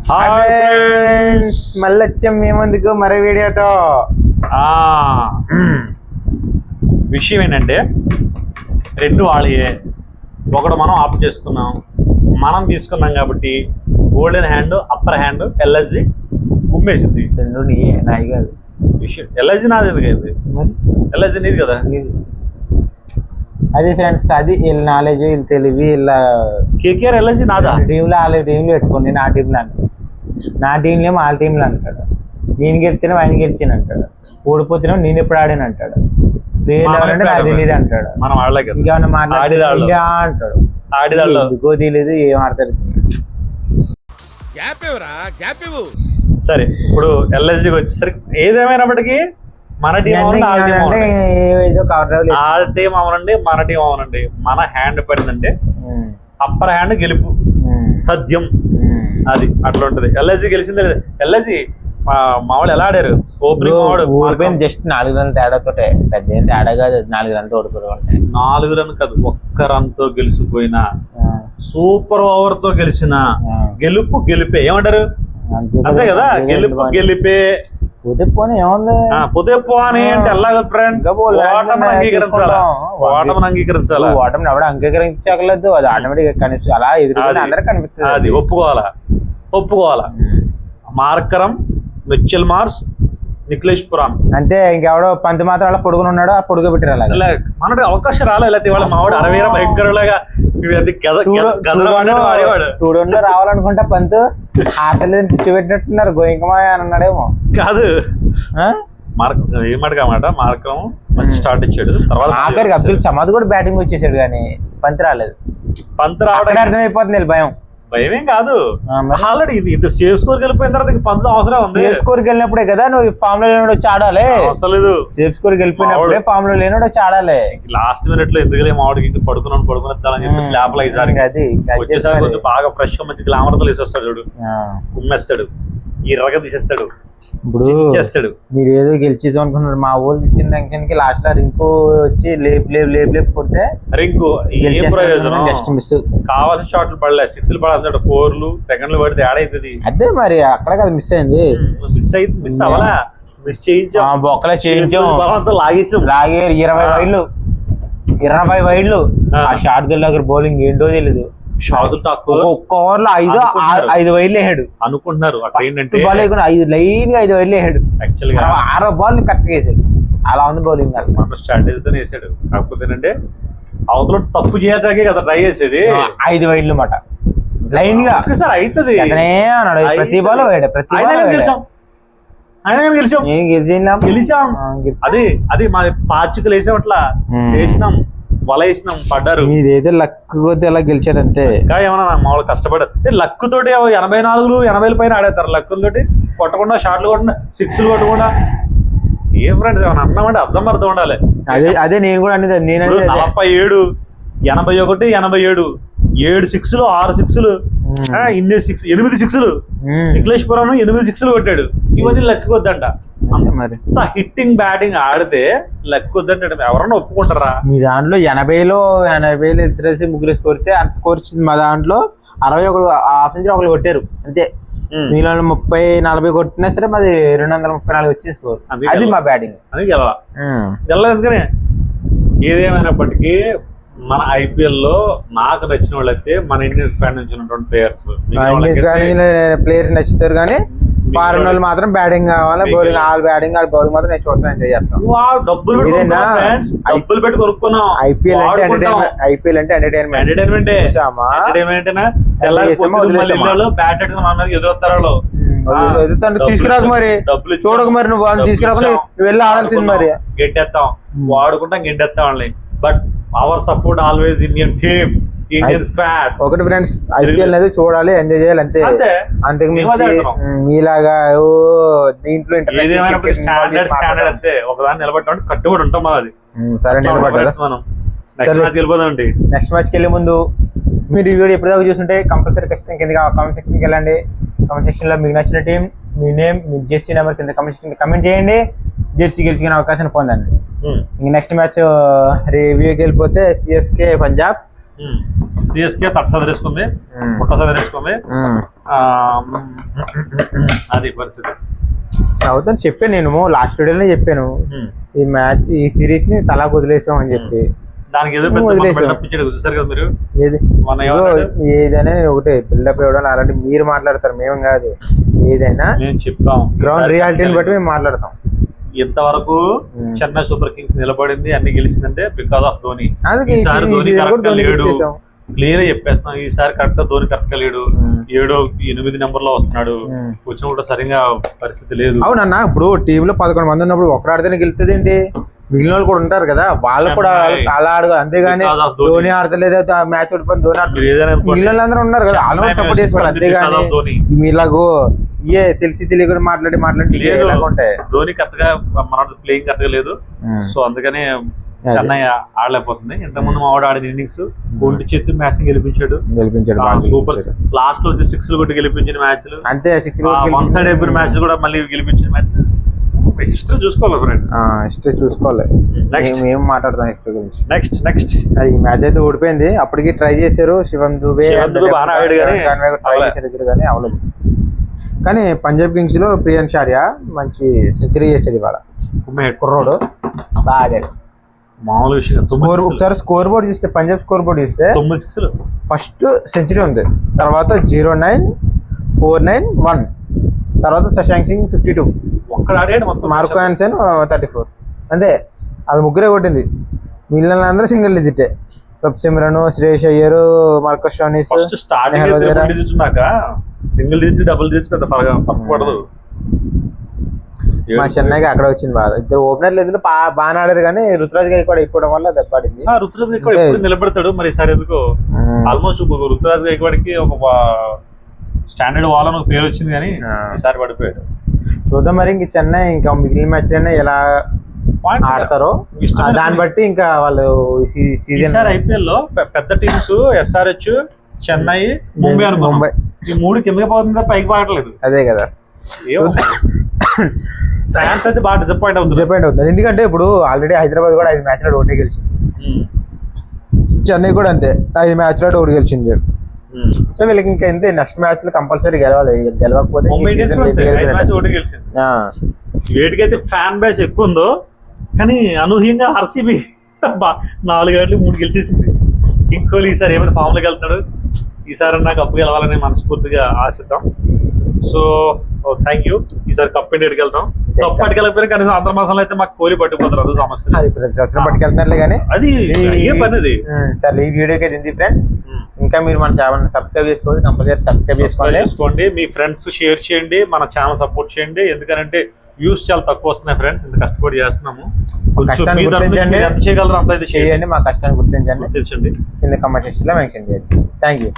Hi friends, మళ్ళీ వచ్చాం మీ ముందుకు మరో వీడియోతో. విషయం ఏంటంటే రెండు వాళ్ళే, ఒకటి మనం ఆప్ చేసుకున్నాం, మనం తీసుకున్నాం కాబట్టి golden hand, upper hand LSG గుమ్మేసింది. రెండు నాయి కాదు విషయం, ఎల్ఎస్జి నాది ఎందుకు? ఎల్ఎస్జి నీది కదా. అది ఫ్రెండ్స్, అది వీళ్ళ నాలెడ్జ్, వీళ్ళు తెలివి, వీళ్ళ కేకేఆర్ ఎల్ఎస్జి నాదా? టీంలో వాళ్ళ టీంలో పెట్టుకోండి. నా టీంలో అంటాడు, నా టీంలో ఏమో వాళ్ళ టీంలో అంటాడు. నేను గెలిస్తేనే ఆయన గెలిచిన అంటాడు, ఓడిపోతేనే నేను ఎప్పుడు ఆడాను అంటాడు, అంటే నాకు తెలియదు అంటాడు. మనం ఆడలేక ఇంకేమన్నా మాట్లాడి అంటాడు, ఎందుకో తెలియదు, ఏం ఆడతారు. సరే, ఇప్పుడు ఎల్ఎస్జికి వచ్చేసరికి ఏదేమైనప్పటికీ మన టీం వాళ్ళ టీం అవనండి, మన టీం అవనండి, మన హ్యాండ్ పడిందంటే అప్పర్ హ్యాండ్ గెలుపు సత్యం. అది అట్లా ఉంటది. ఎల్ఎస్జి గెలిచిందే లేదు. ఎల్ఎస్జి మావాళ్ళు ఎలా ఆడారు? ఓడిపోయింది జస్ట్ 4 రన్ల తేడాతోటే, పెద్ద ఏం తేడా కాదు. 4 రన్లు ఓడిపోయి 4 రన్ కాదు, ఒక్క రన్ తో గెలిచిపోయినా, సూపర్ ఓవర్ తో గెలిచిన గెలుపు గెలిపే. ఏమంటారు? అంతే కదా, గెలుపు గెలిపే. పోతే ఏముంది, పోతే పోనీ అంటే ఎలాగ ఫ్రెండ్స్, ఓటమిని అంగీకరించాలా? ఓటమిని అంగీకరించాలా? ఓటమిని ఎవడ అంగీకరించగలదు, అది ఆటోమేటిక్ కనిపిస్తుంది. అలా ఎదురు అందరూ కనిపిస్తుంది. అది ఒప్పుకోవాలా. Markram, Mitchell Marsh, Nicholas Pooran అంతే. ఇంకెవడో పంత్ మాత్రం అలా పొడుగుని ఉన్నాడో ఆ పొడుగు పెట్టారు. అలా మనకి అవకాశం రాలేదు. వాళ్ళ మావాడు అరవీర భయంకరలాగా 2 రన్లు రావాలనుకుంటా పంత్ ఆటలేదు కూర్చోబెట్టినట్టున్నారు. గోయింకమా అని అన్నాడేమో. కాదు, ఏమాట మార్కరం మంచి స్టార్ట్ ఇచ్చాడు. తర్వాత ఆఖరికి అబ్దుల్ సమాద్ కూడా బ్యాటింగ్ వచ్చేసాడు, కానీ పంత్ రాలేదు. పంత్ రావడం అర్థమైపోతుంది భయమేం కాదు. ఆల్రెడీ ఇది సేఫ్ స్కోర్ వెళ్ళిపోయిన తర్వాత పంతులు అవసరం ఉంది. సేఫ్ స్కోర్ వెళ్ళినప్పుడే కదా నువ్వు ఫామ్ లో లేనోడు వచ్చి ఆడాలి. అసలు సేఫ్ స్కోర్ వెళ్ళిపోయినప్పుడే ఫామ్ లో లేనోడు వచ్చి ఆడాలి. లాస్ట్ మినిట్ లో ఎందుకు మావాడికి పడుకునేద్దామని చెప్పి స్లాప్ లో వచ్చేసరికి కొంచెం బాగా ఫ్రెష్ గా మంచి గ్లామర్ తో వేసేస్తాడు. చూడు, కుమ్మేస్తాడు, ఎర్రగా తీసేస్తాడు, ఇప్పుడు చేస్తాడు. మీరు ఏదో గెలిచేసాం అనుకున్నారు. మా ఊళ్ళు ఇచ్చిన టెన్షన్ కి లాస్ట్ లో రింకు వచ్చి లేపు కొడితే రింకు జస్ట్ మిస్. కావాల్సిన షాట్లు పడలే, 6లు పడాలి, 4లు సెకండ్లు పడితే యాడ్ అవుతుంది. అదే మరి అక్కడ కదా మిస్ అయింది. మిస్ అవ్వాలా? మిస్ చేయించాం, బొక్కలే చేయించాం, లాగేరు 20 వైడ్లు. ఆ షార్ట్ దగ్గర బౌలింగ్ ఏంటో తెలీదు. ఒక్క ఓవర్ లో 5 వైడ్లు వేసాడు అనుకుంటున్నారు. 5 లైన్ గా 5 వైడ్లు వేసాడు. యాక్చువల్గా 6వ బాల్ కరెక్ట్ వేసాడు. అలా ఉంది బౌలింగ్. మన స్ట్రాటజీతో వేసాడు. కాకపోతే ఏంటంటే అవతల తప్పు చేయడానికే కదా ట్రై చేసేది. 5 వైడ్లు మాట లైన్ గా ఒకసారి అవుతుంది. ప్రతి బాల్ వేయడు, ప్రతి బాల్ గెలిచాం. అది మా పాచికలు వేసాం, అట్లా వేసినాం, వల వేసినాం, పడ్డారు. మీదేదో లక్ కొద్ది ఎలా గెలిచారు అంతే. ఏమన్నా మామూలు కష్టపడ్డారు. లక్ తోటి 84లు 80ల పైన ఆడేస్తారు. లక్కులతోటి కొట్టకుండా, షాట్లు కొట్టకుండా, 6లు కొట్టకుండా. ఏం ఫ్రెండ్స్, ఏమన్నా అన్నామంటే అర్థం ఉండాలి. అదే నేను కూడా అనేది. 47, 81, 87, 7 6లు, 6 6లు, 8 6లు. నిఖిలేష్ పురాణ్ 8 6లు కొట్టాడు. ఇవన్నీ లక్ కొద్దంట. మరి హిట్టింగ్ బ్యాటింగ్ ఆడితే లక్ వద్దంటే ఎవరన్నా ఒప్పుకుంటారా? మీ దాంట్లో 80లో ఇద్దరేసి ముగ్గురు కొడితే అంత స్కోర్ ఇచ్చింది. మా దాంట్లో 61 హాఫ్ సెంచరీ ఒకరు కొట్టారు అంతే. మీలో 30-40 కొట్టినా సరే మాది 234 వచ్చింది స్కోర్. అది మా బ్యాటింగ్. అది గెలలేదు. ఎందుకని ఏదేమైనప్పటికీ మన ఐపీఎల్ లో నాకు నచ్చిన వాళ్ళైతే మన ఇండియన్ స్క్వాడ్ నుంచి ఉన్నటువంటి ప్లేయర్స్ నచ్చుతారు. కానీ ఫారెన్ వాళ్ళు మాత్రం బ్యాటింగ్ కావాలి, బౌలింగ్. వాళ్ళ బ్యాటింగ్ వాళ్ళ బౌలింగ్ మాత్రం నేను చూస్తాను, ఎంజాయ్ చేస్తాను. డబ్బులు పెట్టి కొనుక్కున్నాం. ఐపీఎల్ అంటే ఎంటర్టైన్మెంట్. తీసుకురాకు మరి, చూడకు మరి, నువ్వు వాళ్ళని తీసుకురాకుండా నువ్వు వెళ్ళి ఆడాల్సింది. మరి గెంటేస్తాం, వాడుకుంటాం, గెంటేస్తాం వాళ్ళని. But our support always Indian team, Indian squad. ఒకటి ఫ్రెండ్స్, ఐపీఎల్ అనేది చూడాలి, ఎంజాయ్ చేయాలి అంతే. అంతకు మించి మీలాగా దీంట్లో స్టాండర్డ్ అంతే. ఒకదాన్ని నిలబెట్టాలంటే కట్టుబడి ఉంటాం. అది సరే, నిలబడ్డా మనం నెక్స్ట్ మ్యాచ్ కి వెళ్ళే ముందు మీరు ఈ వీడియో ఎప్పటిదాకా చూస్తుంటే కంపల్సరీ ఖచ్చితంగా కింద కామెంట్ సెక్షన్ కి వెళ్ళండి. కామెంట్ సెక్షన్ లో మీకు నచ్చిన టీం, మీ నేమ్, మీ జెర్సీ నెంబర్ కింద కమెంట్ చేయండి. జెర్సీ గెలుచుకునే అవకాశాన్ని పొందండి. నెక్స్ట్ మ్యాచ్ రివ్యూకి వెళ్ళిపోతే సిఎస్కే పంజాబ్. సిఎస్కే తట్ట సదరేసుకుంది, పుట్ట సదరేసుకుంది. ఆ, అది పరిస్థితి. అవుతాను చెప్పాను నేను లాస్ట్ వీడియోలోనే చెప్పాను ఉమ్. ఈ సిరీస్ ని తలా వదిలేసాం అని చెప్పి. దానికి ఏదో నువ్వు పెద్ద వదిలేసావు. build-up ఇచ్చాడు చూసారు కదా మీరు. ఏది మన ఇదిగో ఏదైనా ఒకటే బిల్డప్ ఇవ్వడం అలాంటి మీరు మాట్లాడతారు, మేము కాదు. ఏదైనా మేము చెప్పాం గ్రౌండ్ రియాలిటీని బట్టి మేము మాట్లాడతాం. ఇంతవరకు చెన్నై సూపర్ కింగ్స్ నిలబడింది అన్ని గెలిచిందంటే బికాస్ ఆఫ్ ధోని. అందుకే ఈ ఈసారి ధోని season కరెక్ట్ కూడా ధోనికి లేడు, ఇచ్చేసాం. క్లియర్ గా చెప్పేస్తున్నాం. ఈసారి కరెక్ట్ గా ధోని కరెక్ట్ గా లేడు. 7-8 నెంబర్ లో వస్తున్నాడు. వచ్చిన కూడా సరిగా పరిస్థితి లేదు. అవునన్నా, ఇప్పుడు టీమ్ లో 11 మంది ఉన్నప్పుడు ఒకరు ఆడితేనే గెలుస్తుంది ఏంటి? మిగిలిన వాళ్ళు కూడా ఉంటారు కదా, వాళ్ళు కూడా అలా అడగాలి. అంతేగాని Because of ధోని. ధోని ఆడతలేదు మ్యాచ్ ఓడిపోయింది ధోని మీరు ఏదైనా అనుకోండి. మిగిలిన వాళ్ళందరూ ఉన్నారు కదా, వాళ్ళు చెన్నై సపోర్ట్ చేసుకోవాలి. because అంతేగాని of ధోని. మీలాగో తెలిసి తెలియకుండా మాట్లాడి లేదు. ఇలాగ ఉంటాయి. ధోని కరెక్ట్ గా మన ప్లేయింగ్ కరెక్ట్ గా లేదు. సో అందుకనే చెన్నై ఆడలేకపోతుంది. ఇంతకుముందు మా వాడు ఆడిన ఇన్నింగ్స్ ఒంటి చేతి మ్యాచ్ గెలిపించాడు. బాగా సూపర్. లాస్ట్ లో వచ్చి 6 కొట్టి గెలిపించిన మ్యాచ్లు, అంతే. 6 వన్ సైడ్ అయిపోయిన మ్యాచ్ కూడా మళ్ళీ గెలిపించిన మ్యాచ్. హిస్టరీ చూసుకోవాలి ఫ్రెండ్స్. హిస్టరీ చూసుకోవాలి. నెక్స్ట్ మేము మాట్లాడతాం హిస్టరీ గురించి. నెక్స్ట్ అది మ్యాచ్ అయితే ఓడిపోయింది. అప్పటికి ట్రై చేశారు శివం దుబే బాగా ఆడాడు కానీ ట్రై చేశారు ఇద్దరు, కానీ అవ్వలేదు. కానీ పంజాబ్ కింగ్స్ లో ప్రియాన్ షారియా మంచి సెంచరీ చేశాడు ఇవాళ. కుర్రోడు బాగా ఆడాడు. మామూలు విషయం. ఒకసారి స్కోర్ బోర్డ్ చూస్తే, పంజాబ్ స్కోర్ బోర్డ్ చూస్తే 9 6లు ఫస్ట్ సెంచరీ ఉంది, తర్వాత 0-9, 4-9, 1, తర్వాత శశాంక్ సింగ్ 52, ఒక్కడ ఆడాడు మొత్తం. Marco Jansen 34. అంతే, అది ముగ్గురే కొట్టింది. మిగిలిన అందరూ సింగిల్ డిజిటే. Prabhsimran, Shreyas Iyer, Marcus Stoinis. First starting digit ఉన్నాక సింగిల్ డిజిట్ డబుల్ డిజిట్ పెద్ద ఫరక పడదు. మా చెన్నైకి అక్కడ వచ్చింది బాధ. ఇద్దరు ఓపెనర్లు ఎదురు బాగా ఆడారు, కానీ రుతురాజ్ గైక్వాడ్ అయిపోవడం వల్ల దెబ్బడింది. రుతురాజ్ గైక్వాడ్ ఎప్పుడు నిలబెడతాడు మరి ఈసారి ఎందుకు? ఆల్మోస్ట్ రుతురాజ్ గైక్వాడ్కి ఒక స్టాండర్డ్ వాల్ అని ఒక పేరు వచ్చింది, కానీ ఈసారి పడిపోయాడు. చూద్దాం మరి ఇంక చెన్నై ఇంకా మిగిలిన మ్యాచ్ ఎలా ఆడతారో దాన్ని బట్టి ఇంకా వాళ్ళు సీజన్ ఐపీఎల్ లో పెద్ద టీమ్స్ SRH, చెన్నై, ముంబై అనుకున్నాం. ఈ 3 కిందకి పోతుందా, పైకి పాడలేదు. అదే కదా. ఫ్యాన్స్ అయితే బాగా డిసప్పాయింట్ అవుతుంది. ఎందుకంటే ఇప్పుడు ఆల్రెడీ హైదరాబాద్ కూడా 5 మ్యాచ్లో ఒకటి గెలిచింది. చెన్నై కూడా అంతే, 5 మ్యాచ్లో ఒకటి గెలిచింది. సో వీళ్ళకి ఇంకా అంతే, నెక్స్ట్ మ్యాచ్ లో కంపల్సరీ గెలవాలి. గెలవకపోతే వేటికైతే ఫ్యాన్ బేస్ ఎక్కువ ఉందో, కానీ అనూహ్యంగా ఆర్సీబీ 4 ఏళ్ళు 3 గెలిచేసింది. కింగ్ కోహ్లీ ఈసారి ఏమైనా ఫామ్ లోకి వెళ్తాడు, ఈసారి నాకు కప్పు గెలవాలని మనస్ఫూర్తిగా ఆశిద్దాం. So thank you. ఈసారి కప్ ఇంటికి వెళ్తాం. కప్ పట్టుకెళ్ళకపోయినా కనీసం ఆంధ్ర మాసంలో అయితే మాకు కోహ్లీ పట్టుకుపోతారు, అదే సమస్య. అది ప్రతి సంవత్సరం పట్టుకెళ్తున్నట్లే, కానీ అది ఏ పని అది. సరే, ఈ వీడియోకి అయితే ఫ్రెండ్స్. ఇంకా మీరు మన ఛానల్ సబ్స్క్రైబ్ చేసుకోండి, కంపల్సరీ సబ్స్క్రైబ్ చేసుకోండి. మీ ఫ్రెండ్స్ షేర్ చేయండి, మన ఛానల్ సపోర్ట్ చేయండి. ఎందుకంటే వ్యూస్ చాలా తక్కువ వస్తున్నాయి ఫ్రెండ్స్, ఇంత కష్టపడి చేస్తున్నాము. కష్టాన్ని గుర్తించండి, ఎంత చేయగలరు అంత ఇది చేయండి. మా కష్టాన్ని గుర్తించండి, కింద కామెంట్ సెక్షన్ లో మెన్షన్ చేయండి. Thank you.